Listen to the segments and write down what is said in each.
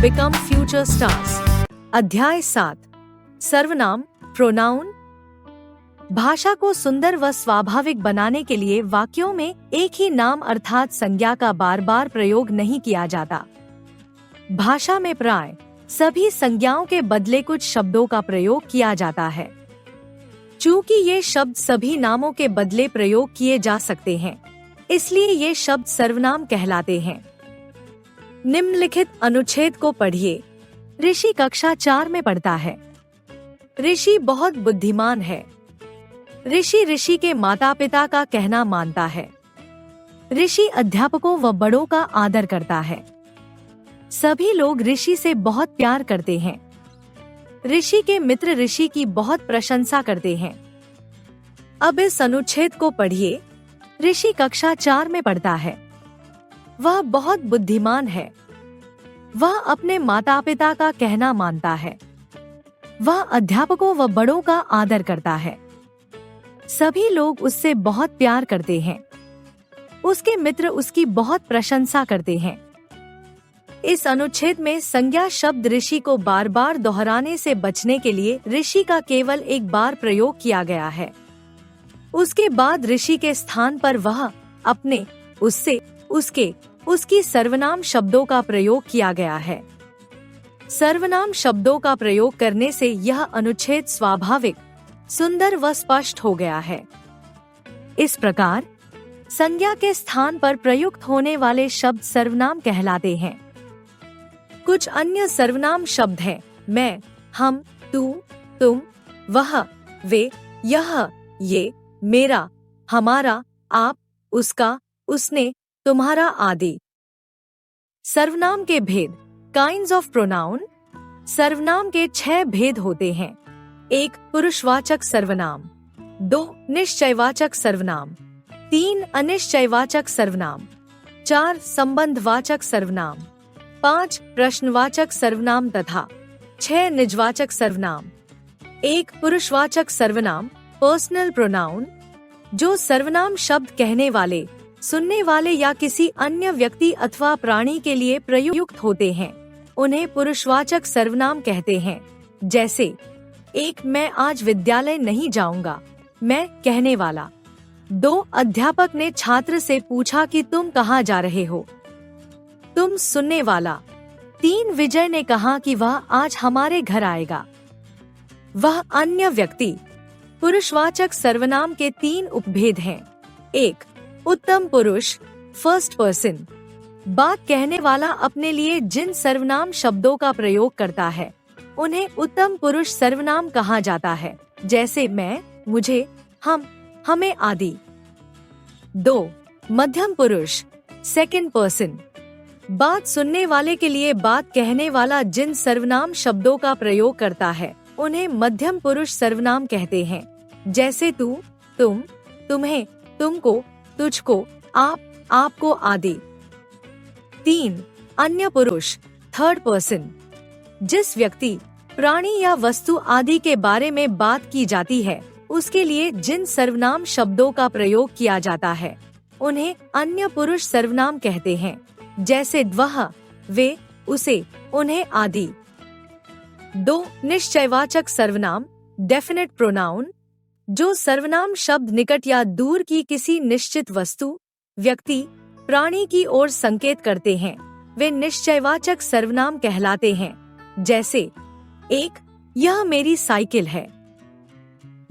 become future stars। अध्याय 7 सर्वनाम pronoun. भाषा को सुंदर व स्वाभाविक बनाने के लिए वाक्यों में एक ही नाम अर्थात संज्ञा का बार बार प्रयोग नहीं किया जाता। भाषा में प्राय सभी संज्ञाओं के बदले कुछ शब्दों का प्रयोग किया जाता है। चूंकि ये शब्द सभी नामों के बदले प्रयोग किए जा सकते हैं, इसलिए ये शब्द सर्वनाम कहलाते हैं। निम्नलिखित अनुच्छेद को पढ़िए। ऋषि कक्षा 4 में पढ़ता है। ऋषि बहुत बुद्धिमान है। ऋषि के माता पिता का कहना मानता है। ऋषि अध्यापकों व बड़ों का आदर करता है। सभी लोग ऋषि से बहुत प्यार करते हैं। ऋषि के मित्र ऋषि की बहुत प्रशंसा करते हैं। अब इस अनुच्छेद को पढ़िए। ऋषि कक्षा 4 में पढ़ता है। वह बहुत बुद्धिमान है। वह अपने माता पिता का कहना मानता है। वह अध्यापकों व बड़ों का आदर करता है। सभी लोग उससे बहुत प्यार करते हैं। उसके मित्र उसकी बहुत प्रशंसा करते हैं। इस अनुच्छेद में संज्ञा शब्द ऋषि को बार बार दोहराने से बचने के लिए ऋषि का केवल एक बार प्रयोग किया गया है। उसके बाद ऋषि के स्थान पर वह, अपने, उससे, उसके, उसकी सर्वनाम शब्दों का प्रयोग किया गया है। सर्वनाम शब्दों का प्रयोग करने से यह अनुच्छेद स्वाभाविक, सुंदर व स्पष्ट हो गया है। इस प्रकार संज्ञा के स्थान पर प्रयुक्त होने वाले शब्द सर्वनाम कहलाते हैं। कुछ अन्य सर्वनाम शब्द हैं मैं, हम, तू, तुम, वह, वे, यह, ये, मेरा, हमारा, आप, उसका, उसने, तुम्हारा आदि। सर्वनाम के भेद काइंड्स ऑफ प्रोनाउन। सर्वनाम के 6 भेद होते हैं। 1 पुरुषवाचक सर्वनाम, 2 निश्चयवाचक सर्वनाम, 3 अनिश्चयवाचक सर्वनाम, 4 संबंधवाचक सर्वनाम, 5 प्रश्नवाचक सर्वनाम तथा 6 निजवाचक सर्वनाम। 1 पुरुषवाचक सर्वनाम पर्सनल प्रोनाउन, जो सर्वनाम शब्द कहने वाले, सुनने वाले या किसी अन्य व्यक्ति अथवा प्राणी के लिए प्रयुक्त होते हैं, उन्हें पुरुषवाचक सर्वनाम कहते हैं। जैसे 1 मैं आज विद्यालय नहीं जाऊंगा, मैं कहने वाला। 2 अध्यापक ने छात्र से पूछा कि तुम कहाँ जा रहे हो, तुम सुनने वाला। 3 विजय ने कहा कि वह आज हमारे घर आएगा, वह अन्य व्यक्ति। पुरुषवाचक सर्वनाम के 3 उपभेद हैं। 1 उत्तम पुरुष फर्स्ट पर्सन, बात कहने वाला अपने लिए जिन सर्वनाम शब्दों का प्रयोग करता है उन्हें उत्तम पुरुष सर्वनाम कहा जाता है, जैसे मैं, मुझे, हम, हमें आदि। 2 मध्यम पुरुष सेकंड पर्सन, बात सुनने वाले के लिए बात कहने वाला जिन सर्वनाम शब्दों का प्रयोग करता है उन्हें मध्यम पुरुष सर्वनाम कहते हैं, जैसे तू, तुम, तुम्हें, तुमको, तुझको, आप, आपको आदि। 3 अन्य पुरुष थर्ड पर्सन, जिस व्यक्ति, प्राणी या वस्तु आदि के बारे में बात की जाती है उसके लिए जिन सर्वनाम शब्दों का प्रयोग किया जाता है उन्हें अन्य पुरुष सर्वनाम कहते हैं, जैसे वह, वे, उसे, उन्हें आदि। 2 निश्चयवाचक सर्वनाम डेफिनेट प्रोनाउन, जो सर्वनाम शब्द निकट या दूर की किसी निश्चित वस्तु, व्यक्ति, प्राणी की ओर संकेत करते हैं, वे निश्चयवाचक सर्वनाम कहलाते हैं। जैसे 1 यह मेरी साइकिल है,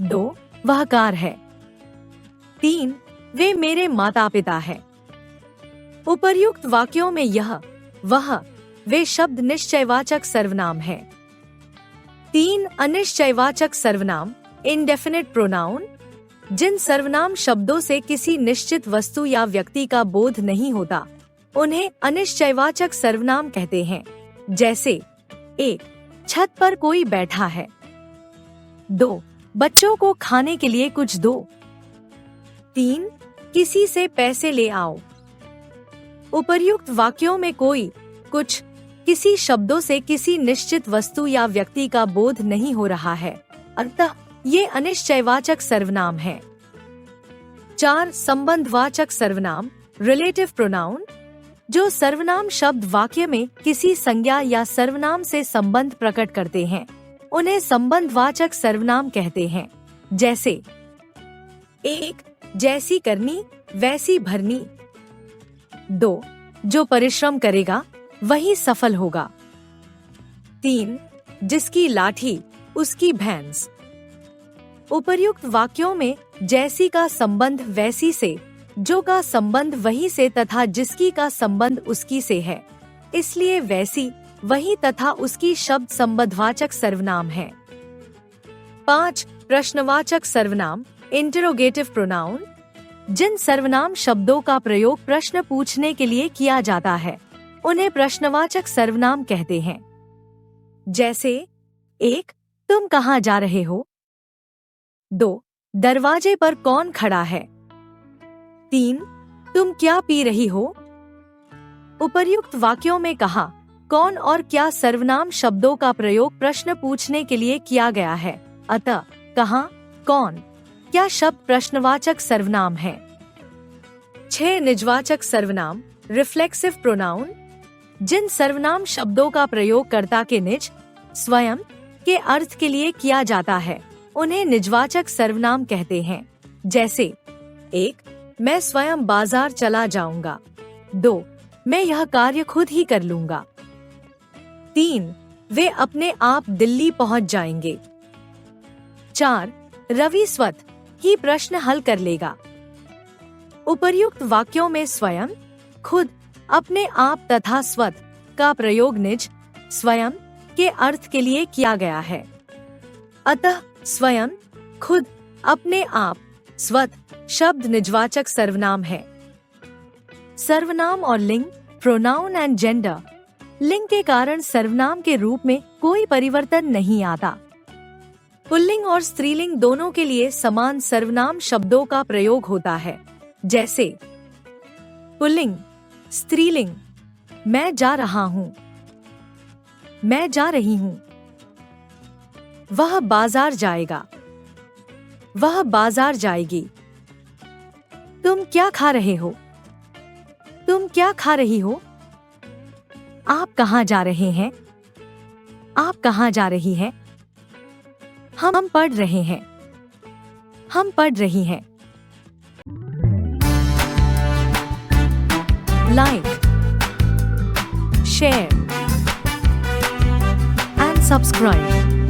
2 वह कार है, 3 वे मेरे माता पिता है। उपर्युक्त वाक्यों में यह, वह, वे शब्द निश्चयवाचक सर्वनाम है। 3 अनिश्चयवाचक सर्वनाम इनडेफिनेट प्रोनाउन, जिन सर्वनाम शब्दों से किसी निश्चित वस्तु या व्यक्ति का बोध नहीं होता उन्हें अनिश्चयवाचक सर्वनाम कहते हैं। जैसे 1 छत पर कोई बैठा है, 2 बच्चों को खाने के लिए कुछ दो, 3 किसी से पैसे ले आओ। उपर्युक्त वाक्यों में कोई, कुछ, किसी शब्दों से किसी निश्चित वस्तु या व्यक्ति का बोध नहीं हो रहा है, अतः ये अनिश्चयवाचक सर्वनाम है। 4 संबंधवाचक सर्वनाम रिलेटिव प्रोनाउन, जो सर्वनाम शब्द वाक्य में किसी संज्ञा या सर्वनाम से संबंध प्रकट करते हैं उन्हें संबंधवाचक सर्वनाम कहते हैं। जैसे 1. जैसी करनी वैसी भरनी। 2. जो परिश्रम करेगा वही सफल होगा। 3. जिसकी लाठी उसकी भैंस। उपर्युक्त वाक्यों में जैसी का संबंध वैसी से, जो का संबंध वही से तथा जिसकी का संबंध उसकी से है, इसलिए वैसी, वही तथा उसकी शब्द संबंधवाचक सर्वनाम है। 5. प्रश्नवाचक सर्वनाम इंटरोगेटिव प्रोनाउन। जिन सर्वनाम शब्दों का प्रयोग प्रश्न पूछने के लिए किया जाता है उन्हें प्रश्नवाचक सर्वनाम कहते हैं। जैसे 1. तुम कहाँ जा रहे हो? 2. दरवाजे पर कौन खड़ा है? 3. तुम क्या पी रही हो? उपर्युक्त वाक्यों में कहा, कौन और क्या सर्वनाम शब्दों का प्रयोग प्रश्न पूछने के लिए किया गया है, अतः कहाँ, कौन, क्या शब्द प्रश्नवाचक सर्वनाम है। 6. निजवाचक सर्वनाम रिफ्लेक्सिव प्रोनाउन। जिन सर्वनाम शब्दों का प्रयोग कर्ता के निज, स्वयं के अर्थ के लिए किया जाता है उन्हें निजवाचक सर्वनाम कहते हैं। जैसे 1. मैं स्वयं बाजार चला जाऊंगा। 2. मैं यह कार्य खुद ही कर लूंगा। 3. वे अपने आप दिल्ली पहुंच जाएंगे। 4. रवि स्वतः ही प्रश्न हल कर लेगा। उपर्युक्त वाक्यों में स्वयं, खुद, अपने आप तथा स्वतः का प्रयोग निज, स्वयं के अर्थ के लिए किया गया है। अतः स्वयं, खुद, अपने आप, स्वतः शब्द निजवाचक सर्वनाम है। सर्वनाम और लिंग, प्रोनाउन एंड जेंडर। लिंग के कारण सर्वनाम के रूप में कोई परिवर्तन नहीं आता। पुल्लिंग और स्त्रीलिंग दोनों के लिए समान सर्वनाम शब्दों का प्रयोग होता है। जैसे पुल्लिंग, स्त्रीलिंग, मैं जा रहा हूँ, मैं जा रही हूँ। वह बाजार जाएगा, वह बाजार जाएगी। तुम क्या खा रहे हो? तुम क्या खा रही हो? आप कहाँ जा रहे हैं? आप कहाँ जा रही हैं? हम पढ़ रहे हैं, हम पढ़ रही हैं। Like, share and subscribe.